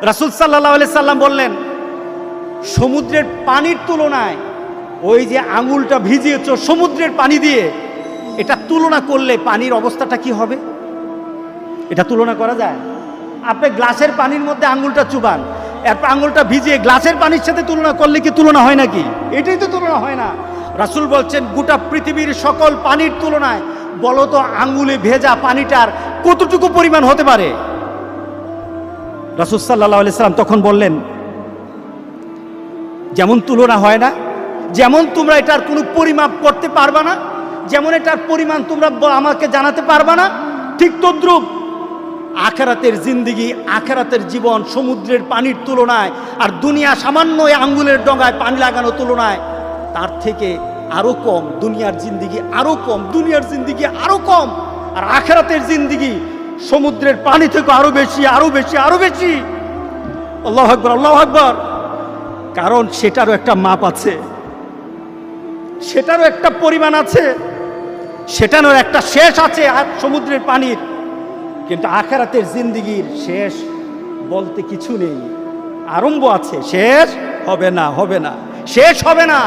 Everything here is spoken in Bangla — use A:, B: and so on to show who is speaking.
A: রাসূল সাল্লাল্লাহু আলাইহি সাল্লাম বললেন, সমুদ্রের পানির তুলনায় ওই যে আঙুলটা ভিজিয়েছ সমুদ্রের পানি দিয়ে, এটা তুলনা করলে পানির অবস্থাটা কি হবে? এটা তুলনা করা যায়? আপনি গ্লাসের পানির মধ্যে আঙুলটা চুবান, এরপর আঙুলটা ভিজিয়ে গ্লাসের পানির সাথে তুলনা করলে কি তুলনা হয় নাকি? এটাই তো তুলনা হয় না। রাসূল বলছেন, গোটা পৃথিবীর সকল পানির তুলনায় বলো তো আঙুলে ভেজা পানিটার কতটুকু পরিমাণ হতে পারে? রাসূল সাল্লাল্লাহু আলাইহি সাল্লাম তখন বললেন, যেমন তুলনা হয় না, যেমন তোমরা এটার কোনো পরিমাপ করতে পারবা না, যেমন এটার পরিমাণ তোমরা আমাকে জানাতে পারবা না, ঠিক তদ্রূপ আখিরাতের জিন্দেগি, আখিরাতের জীবন সমুদ্রের পানির তুলনায় আর দুনিয়া সামান্য আঙ্গুলের ডগায় পানি লাগানো তুলনায় তার থেকে আরো কম। দুনিয়ার জিন্দেগি আরো কম, দুনিয়ার জিন্দেগি আরো কম, আর আখিরাতের জিন্দেগি সমুদ্রের পানি থেকে আরো বেশি, আরো বেশি, আরো বেশি। আল্লাহু আকবার, আল্লাহু আকবার। কারণ সেটারও একটা মাপ আছে, সেটারও একটা পরিমাণ আছে, সেটারও একটা শেষ আছে আর সমুদ্রের পানির। কিন্তু আখিরাতের জিন্দেগির শেষ বলতে কিছু নেই, আরম্ভ আছে, শেষ হবে না, হবে না, শেষ হবে না।